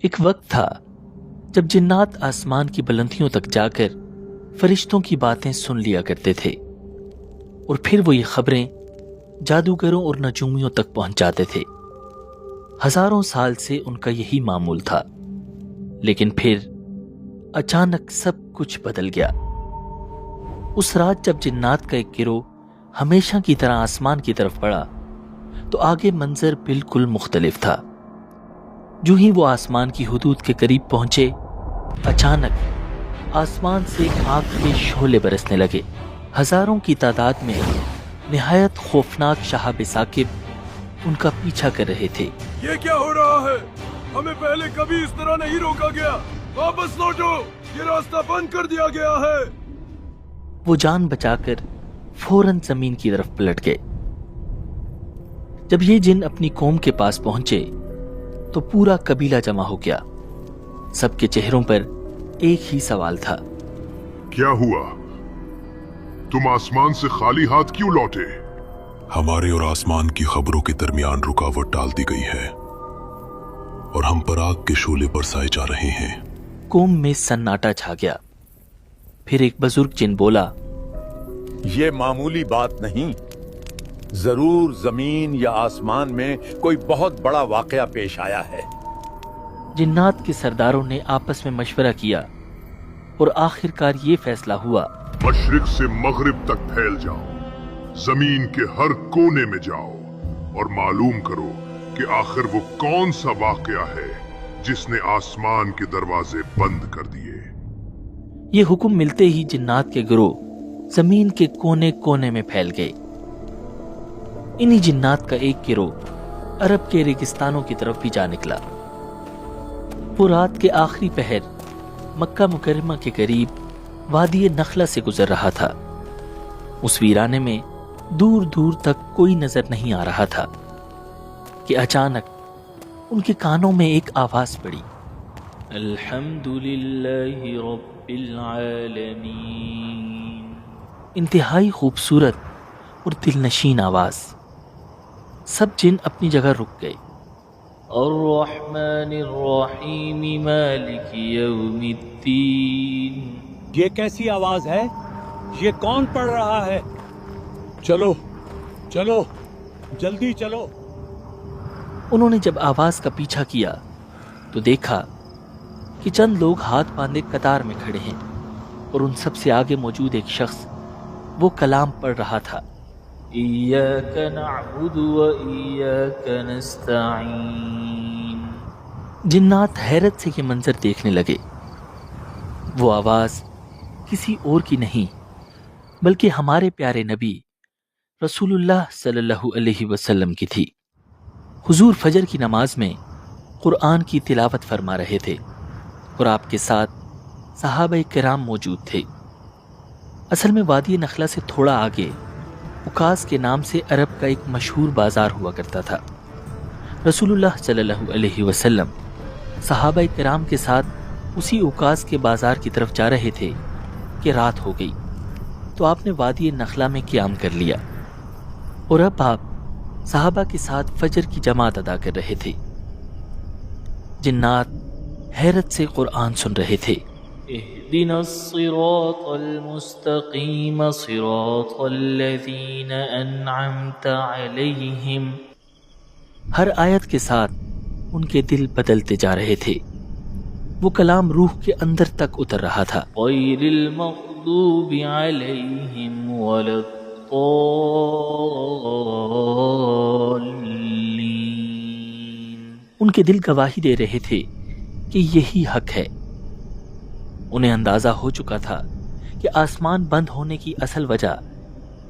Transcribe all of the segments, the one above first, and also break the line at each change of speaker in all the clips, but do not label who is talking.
ایک وقت تھا جب جنات آسمان کی بلندیوں تک جا کر فرشتوں کی باتیں سن لیا کرتے تھے اور پھر وہ یہ خبریں جادوگروں اور نجومیوں تک پہنچاتے تھے۔ ہزاروں سال سے ان کا یہی معمول تھا، لیکن پھر اچانک سب کچھ بدل گیا۔ اس رات جب جنات کا ایک گروہ ہمیشہ کی طرح آسمان کی طرف بڑھا تو آگے منظر بالکل مختلف تھا۔ جو ہی وہ آسمان کی حدود کے قریب پہنچے، اچانک آسمان سے آگ کے شعلے برسنے لگے۔ ہزاروں کی تعداد میں نہایت خوفناک شہاب ثاقب ان کا پیچھا کر رہے تھے۔
یہ کیا ہو رہا ہے؟ ہمیں پہلے کبھی اس طرح نہیں روکا گیا، واپس لوٹو، یہ راستہ بند کر دیا گیا ہے۔
وہ جان بچا کر فوراً زمین کی طرف پلٹ گئے۔ جب یہ جن اپنی قوم کے پاس پہنچے تو پورا قبیلہ جمع ہو گیا۔ سب کے چہروں پر ایک ہی سوال تھا،
کیا ہوا؟ تم آسمان سے خالی ہاتھ کیوں لوٹے؟
ہمارے اور آسمان کی خبروں کے درمیان رکاوٹ ڈال دی گئی ہے اور ہم پراگ کے شعلے برسائے جا رہے ہیں۔
قوم میں سناٹا چھا گیا۔ پھر ایک بزرگ جن بولا،
یہ معمولی بات نہیں، ضرور زمین یا آسمان میں کوئی بہت بڑا واقعہ پیش آیا ہے۔
جنات کے سرداروں نے آپس میں مشورہ کیا اور آخر کار یہ فیصلہ ہوا،
مشرق سے مغرب تک پھیل جاؤ، زمین کے ہر کونے میں جاؤ اور معلوم کرو کہ آخر وہ کون سا واقعہ ہے جس نے آسمان کے دروازے بند کر دیے۔
یہ حکم ملتے ہی جنات کے گروہ زمین کے کونے کونے میں پھیل گئے۔ انہی جنات کا ایک گروہ عرب کے ریگستانوں کی طرف بھی جا نکلا۔ وہ رات کے آخری پہر مکہ مکرمہ کے قریب وادی نخلہ سے گزر رہا تھا۔ اس ویرانے میں دور دور تک کوئی نظر نہیں آ رہا تھا کہ اچانک ان کے کانوں میں ایک آواز پڑی، الحمدللہ رب العالمین۔ انتہائی خوبصورت اور دلنشین آواز۔ سب جن اپنی جگہ رک گئے۔ الرحمن الرحیم مالک یوم الدین۔
یہ کیسی آواز ہے؟ یہ کون پڑھ رہا ہے؟ چلو چلو جلدی چلو۔
انہوں نے جب آواز کا پیچھا کیا تو دیکھا کہ چند لوگ ہاتھ باندھے قطار میں کھڑے ہیں اور ان سب سے آگے موجود ایک شخص وہ کلام پڑھ رہا تھا، ایاک نعبد و ایاک نستعین۔ جنات حیرت سے یہ منظر دیکھنے لگے۔ وہ آواز کسی اور کی نہیں بلکہ ہمارے پیارے نبی رسول اللہ صلی اللہ علیہ وسلم کی تھی۔ حضور فجر کی نماز میں قرآن کی تلاوت فرما رہے تھے اور آپ کے ساتھ صحابہ کرام موجود تھے۔ اصل میں وادی نخلہ سے تھوڑا آگے اکاس کے نام سے عرب کا ایک مشہور بازار ہوا کرتا تھا۔ رسول اللہ صلی اللہ علیہ وسلم صحابہ کرام کے ساتھ اسی اکاس کے بازار کی طرف جا رہے تھے کہ رات ہو گئی تو آپ نے وادی نخلہ میں قیام کر لیا اور اب آپ صحابہ کے ساتھ فجر کی جماعت ادا کر رہے تھے۔ جنات حیرت سے قرآن سن رہے تھے، اهدنا الصراط المستقیم صراط الذین انعمت علیہم۔ ہر آیت کے ساتھ ان کے دل بدلتے جا رہے تھے۔ وہ کلام روح کے اندر تک اتر رہا تھا، غیر المغضوب علیہم ولا الضالین۔ ان کے دل گواہی دے رہے تھے کہ یہی حق ہے۔ انہیں اندازہ ہو چکا تھا کہ آسمان بند ہونے کی اصل وجہ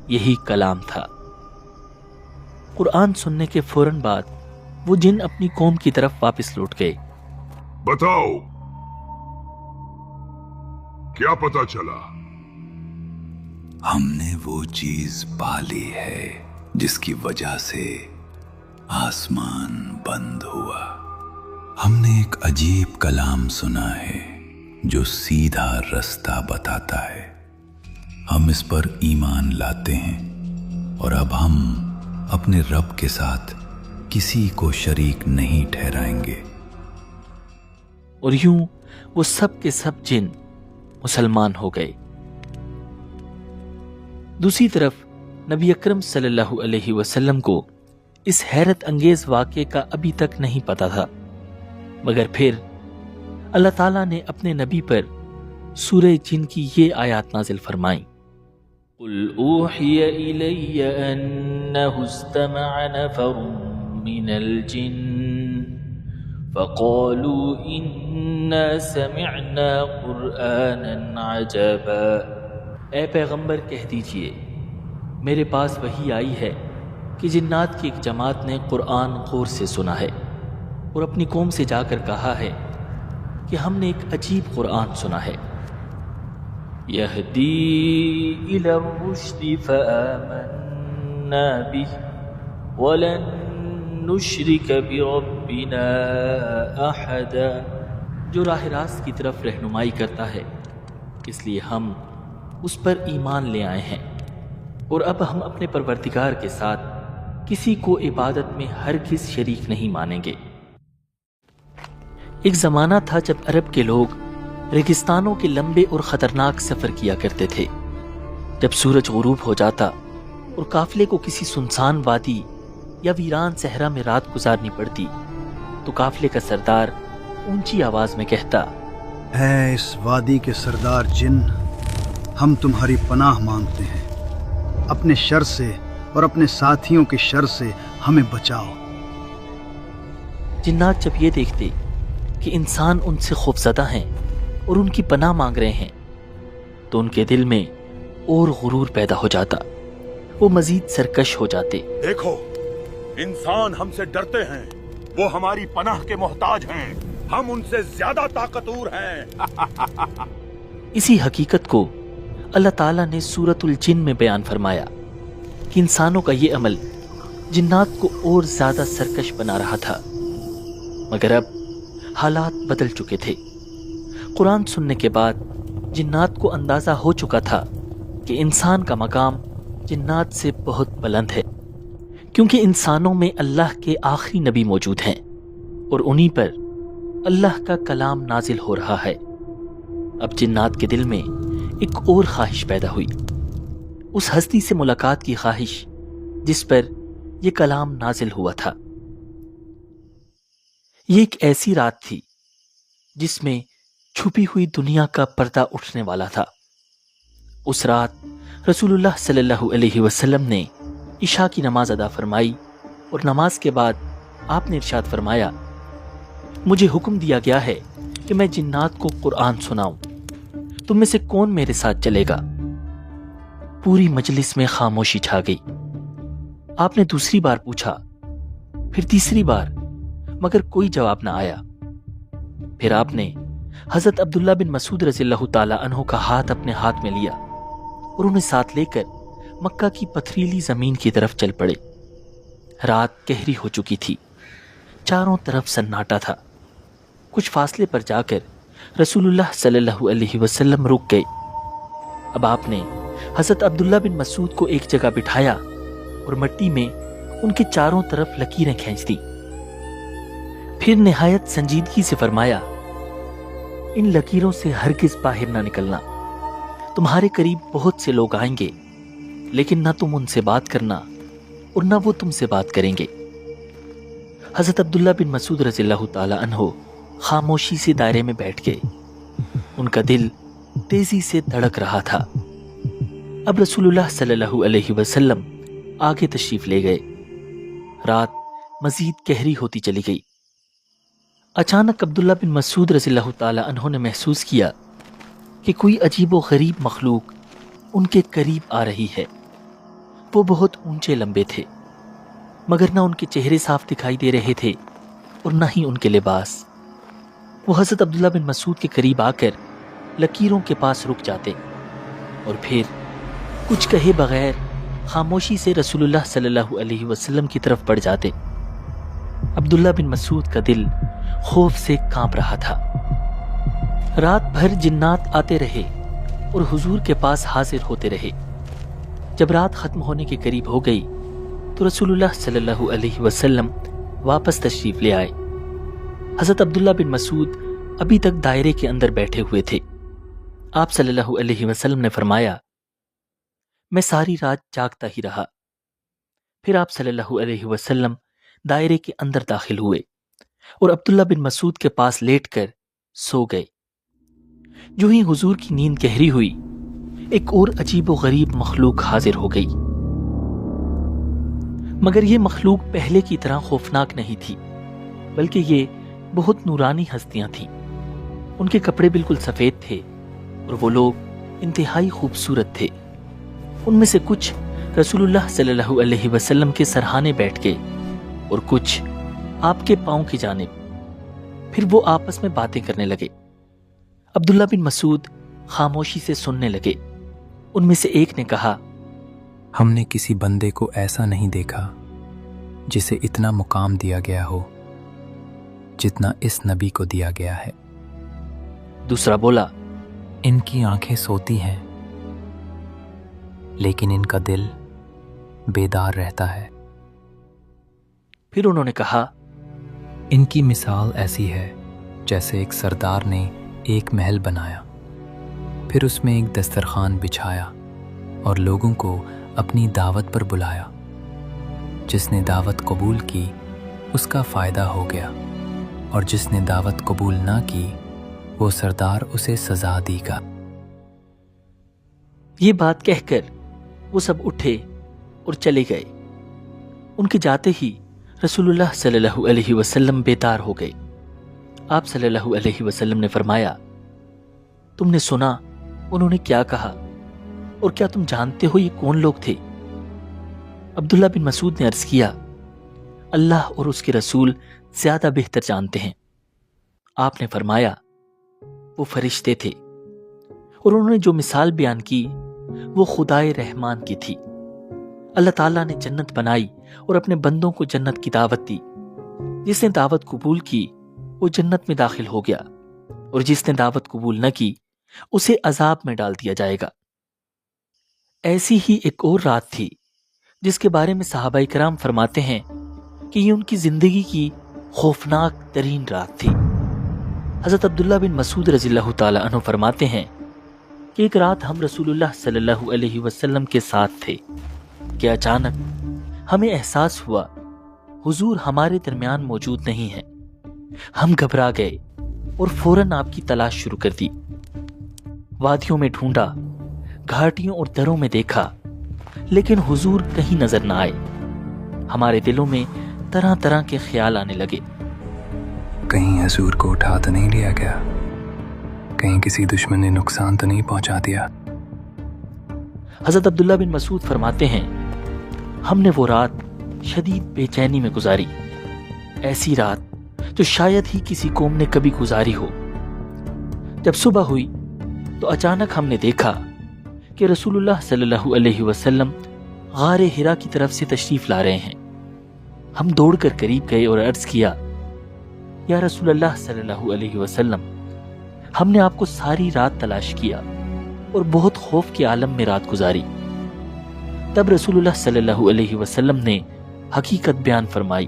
یہی کلام تھا۔ قرآن سننے کے فوراً بعد وہ جن اپنی قوم کی طرف واپس لوٹ گئے۔
بتاؤ کیا پتا چلا؟
ہم نے وہ چیز پالی ہے جس کی وجہ سے آسمان بند ہوا۔ ہم نے ایک عجیب کلام سنا ہے جو سیدھا رستہ بتاتا ہے۔ ہم اس پر ایمان لاتے ہیں اور اب ہم اپنے رب کے ساتھ کسی کو شریک نہیں ٹھہرائیں گے۔
اور یوں وہ سب کے سب جن مسلمان ہو گئے۔ دوسری طرف نبی اکرم صلی اللہ علیہ وسلم کو اس حیرت انگیز واقعے کا ابھی تک نہیں پتا تھا، مگر پھر اللہ تعالیٰ نے اپنے نبی پر سورہ جن کی یہ آیات نازل فرمائیں۔ قُلْ أُوحِيَ إِلَيَّ أَنَّهُ اسْتَمَعَ نَفَرٌ مِّنَ الْجِنِّ فَقَالُوا إِنَّا سَمِعْنَا قُرْآنًا عَجَبًا۔ اے پیغمبر کہہ دیجئے میرے پاس وحی آئی ہے کہ جنات کی ایک جماعت نے قرآن غور سے سنا ہے اور اپنی قوم سے جا کر کہا ہے کہ ہم نے ایک عجیب قرآن سنا ہے۔ یہدی الی الرشد فآمنا بہ ولن نشرک بربنا احدا، جو راہ راست کی طرف رہنمائی کرتا ہے اس لیے ہم اس پر ایمان لے آئے ہیں، اور اب ہم اپنے پروردگار کے ساتھ کسی کو عبادت میں ہرگز شریک نہیں مانیں گے۔ ایک زمانہ تھا جب عرب کے لوگ ریگستانوں کے لمبے اور خطرناک سفر کیا کرتے تھے۔ جب سورج غروب ہو جاتا اور قافلے کو کسی سنسان وادی یا ویران صحرا میں رات گزارنی پڑتی تو قافلے کا سردار اونچی آواز میں کہتا،
اے اس وادی کے سردار جن، ہم تمہاری پناہ مانگتے ہیں، اپنے شر سے اور اپنے ساتھیوں کے شر سے ہمیں بچاؤ۔
جنات جب یہ دیکھتے کہ انسان ان سے خوفزدہ ہیں اور ان کی پناہ مانگ رہے ہیں تو ان کے دل میں اور غرور پیدا ہو جاتا، وہ مزید سرکش ہو جاتے۔
دیکھو، انسان ہم سے ڈرتے ہیں، وہ ہماری پناہ کے محتاج ہیں، ہم ان سے زیادہ طاقتور ہیں۔
اسی حقیقت کو اللہ تعالیٰ نے سورۃ الجن میں بیان فرمایا کہ انسانوں کا یہ عمل جنات کو اور زیادہ سرکش بنا رہا تھا، مگر اب حالات بدل چکے تھے۔ قرآن سننے کے بعد جنات کو اندازہ ہو چکا تھا کہ انسان کا مقام جنات سے بہت بلند ہے، کیونکہ انسانوں میں اللہ کے آخری نبی موجود ہیں اور انہی پر اللہ کا کلام نازل ہو رہا ہے۔ اب جنات کے دل میں ایک اور خواہش پیدا ہوئی، اس ہستی سے ملاقات کی خواہش جس پر یہ کلام نازل ہوا تھا۔ یہ ایک ایسی رات تھی جس میں چھپی ہوئی دنیا کا پردہ اٹھنے والا تھا۔ اس رات رسول اللہ صلی اللہ علیہ وسلم نے عشاء کی نماز ادا فرمائی اور نماز کے بعد آپ نے ارشاد فرمایا، مجھے حکم دیا گیا ہے کہ میں جنات کو قرآن سناؤں، تم میں سے کون میرے ساتھ چلے گا؟ پوری مجلس میں خاموشی چھا گئی۔ آپ نے دوسری بار پوچھا، پھر تیسری بار، مگر کوئی جواب نہ آیا۔ پھر آپ نے حضرت عبداللہ بن مسعود رضی اللہ تعالی عنہ کا ہاتھ اپنے ہاتھ میں لیا اور انہیں ساتھ لے کر مکہ کی پتھریلی زمین کی طرف چل پڑے۔ رات گہری ہو چکی تھی، چاروں طرف سناٹا تھا۔ کچھ فاصلے پر جا کر رسول اللہ صلی اللہ علیہ وسلم رک گئے۔ اب آپ نے حضرت عبداللہ بن مسعود کو ایک جگہ بٹھایا اور مٹی میں ان کے چاروں طرف لکیریں کھینچ دی۔ پھر نہایت سنجیدگی سے فرمایا، ان لکیروں سے ہرگز باہر نہ نکلنا، تمہارے قریب بہت سے لوگ آئیں گے، لیکن نہ تم ان سے بات کرنا اور نہ وہ تم سے بات کریں گے۔ حضرت عبداللہ بن مسعود رضی اللہ تعالی عنہ خاموشی سے دائرے میں بیٹھ گئے۔ ان کا دل تیزی سے دھڑک رہا تھا۔ اب رسول اللہ صلی اللہ علیہ وسلم آگے تشریف لے گئے۔ رات مزید گہری ہوتی چلی گئی۔ اچانک عبداللہ بن مسعود رضی اللہ تعالی عنہ نے محسوس کیا کہ کوئی عجیب و غریب مخلوق ان کے قریب آ رہی ہے۔ وہ بہت اونچے لمبے تھے، مگر نہ ان کے چہرے صاف دکھائی دے رہے تھے اور نہ ہی ان کے لباس۔ وہ حضرت عبداللہ بن مسعود کے قریب آ کر لکیروں کے پاس رک جاتے اور پھر کچھ کہے بغیر خاموشی سے رسول اللہ صلی اللہ علیہ وسلم کی طرف بڑھ جاتے۔ عبداللہ بن مسعود کا دل خوف سے کانپ رہا تھا۔ رات بھر جنات آتے رہے اور حضور کے پاس حاضر ہوتے رہے۔ جب رات ختم ہونے کے قریب ہو گئی تو رسول اللہ صلی اللہ علیہ وسلم واپس تشریف لے آئے۔ حضرت عبداللہ بن مسعود ابھی تک دائرے کے اندر بیٹھے ہوئے تھے۔ آپ صلی اللہ علیہ وسلم نے فرمایا، میں ساری رات جاگتا ہی رہا۔ پھر آپ صلی اللہ علیہ وسلم دائرے کے اندر داخل ہوئے اور عبداللہ بن مسعود کے پاس لیٹ کر سو گئے۔ جو ہی حضور کی نیند گہری ہوئی، ایک اور عجیب و غریب مخلوق حاضر ہو گئی، مگر یہ مخلوق پہلے کی طرح خوفناک نہیں تھی، بلکہ یہ بہت نورانی ہستیاں تھیں۔ ان کے کپڑے بالکل سفید تھے اور وہ لوگ انتہائی خوبصورت تھے۔ ان میں سے کچھ رسول اللہ صلی اللہ علیہ وسلم کے سرہانے بیٹھ گئے اور کچھ آپ کے پاؤں کی جانب۔ پھر وہ آپس میں باتیں کرنے لگے۔ عبداللہ بن مسعود خاموشی سے سننے لگے۔ ان میں سے ایک نے کہا،
ہم نے کسی بندے کو ایسا نہیں دیکھا جسے اتنا مقام دیا گیا ہو جتنا اس نبی کو دیا گیا ہے۔
دوسرا بولا،
ان کی آنکھیں سوتی ہیں لیکن ان کا دل بیدار رہتا ہے۔
پھر انہوں نے کہا،
ان کی مثال ایسی ہے جیسے ایک سردار نے ایک محل بنایا، پھر اس میں ایک دسترخوان بچھایا اور لوگوں کو اپنی دعوت پر بلایا۔ جس نے دعوت قبول کی اس کا فائدہ ہو گیا، اور جس نے دعوت قبول نہ کی وہ سردار اسے سزا دے گا۔
یہ بات کہہ کر وہ سب اٹھے اور چلے گئے۔ ان کے جاتے ہی رسول اللہ صلی اللہ علیہ وسلم بیدار ہو گئے۔ آپ صلی اللہ علیہ وسلم نے فرمایا، تم نے سنا انہوں نے کیا کہا، اور کیا تم جانتے ہو یہ کون لوگ تھے؟ عبداللہ بن مسعود نے عرض کیا، اللہ اور اس کے رسول زیادہ بہتر جانتے ہیں۔ آپ نے فرمایا، وہ فرشتے تھے، اور انہوں نے جو مثال بیان کی وہ خدائے رحمان کی تھی۔ اللہ تعالیٰ نے جنت بنائی اور اپنے بندوں کو جنت کی دعوت دی۔ جس نے دعوت قبول کی وہ جنت میں داخل ہو گیا، اور جس نے دعوت قبول نہ کی اسے عذاب میں ڈال دیا جائے گا۔ ایسی ہی ایک اور رات تھی جس کے بارے میں صحابہ کرام فرماتے ہیں کہ یہ ان کی زندگی کی خوفناک ترین رات تھی۔ حضرت عبداللہ بن مسعود رضی اللہ تعالی عنہ فرماتے ہیں کہ ایک رات ہم رسول اللہ صلی اللہ علیہ وسلم کے ساتھ تھے کہ اچانک ہمیں احساس ہوا حضور ہمارے درمیان موجود نہیں ہیں۔ ہم گھبرا گئے اور فوراً آپ کی تلاش شروع کر دی۔ وادیوں میں ڈھونڈا، گھاٹیوں اور دروں میں دیکھا، لیکن حضور کہیں نظر نہ آئے۔ ہمارے دلوں میں طرح طرح کے خیال آنے لگے۔
کہیں حضور کو اٹھا تو نہیں لیا گیا، کہیں کسی دشمن نے نقصان تو نہیں پہنچا دیا۔
حضرت عبداللہ بن مسعود فرماتے ہیں، ہم نے وہ رات شدید بے چینی میں گزاری، ایسی رات جو شاید ہی کسی قوم نے کبھی گزاری ہو۔ جب صبح ہوئی تو اچانک ہم نے دیکھا کہ رسول اللہ صلی اللہ علیہ وسلم غار ہرا کی طرف سے تشریف لا رہے ہیں۔ ہم دوڑ کر قریب گئے اور عرض کیا، یا رسول اللہ صلی اللہ علیہ وسلم، ہم نے آپ کو ساری رات تلاش کیا اور بہت خوف کے عالم میں رات گزاری۔ تب رسول اللہ صلی اللہ علیہ وسلم نے حقیقت بیان فرمائی۔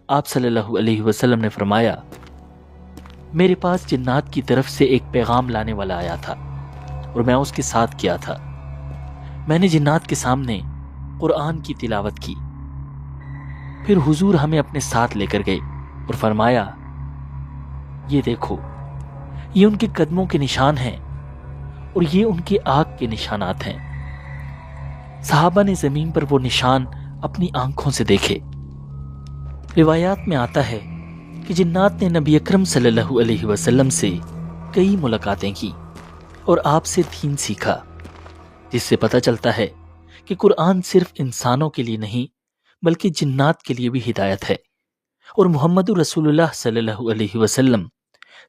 آپ صلی اللہ علیہ وسلم نے فرمایا، میرے پاس جنات کی طرف سے ایک پیغام لانے والا آیا تھا اور میں اس کے ساتھ کیا تھا۔ میں نے جنات کے سامنے قرآن کی تلاوت کی۔ پھر حضور ہمیں اپنے ساتھ لے کر گئے اور فرمایا، یہ دیکھو، یہ ان کے قدموں کے نشان ہیں اور یہ ان کے آنکھ کے نشانات ہیں۔ صحابہ نے زمین پر وہ نشان اپنی آنکھوں سے دیکھے۔ روایات میں آتا ہے کہ جنات نے نبی اکرم صلی اللہ علیہ وسلم سے کئی ملاقاتیں کی اور آپ سے دین سیکھا، جس سے پتہ چلتا ہے کہ قرآن صرف انسانوں کے لیے نہیں بلکہ جنات کے لیے بھی ہدایت ہے، اور محمد رسول اللہ صلی اللہ علیہ وسلم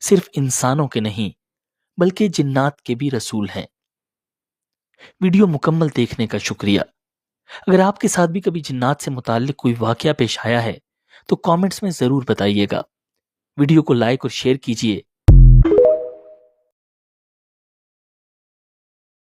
صرف انسانوں کے نہیں بلکہ جنات کے بھی رسول ہیں۔ ویڈیو مکمل دیکھنے کا شکریہ۔ اگر آپ کے ساتھ بھی کبھی جنات سے متعلق کوئی واقعہ پیش آیا ہے تو کامنٹس میں ضرور بتائیے گا۔ ویڈیو کو لائک اور شیئر کیجیے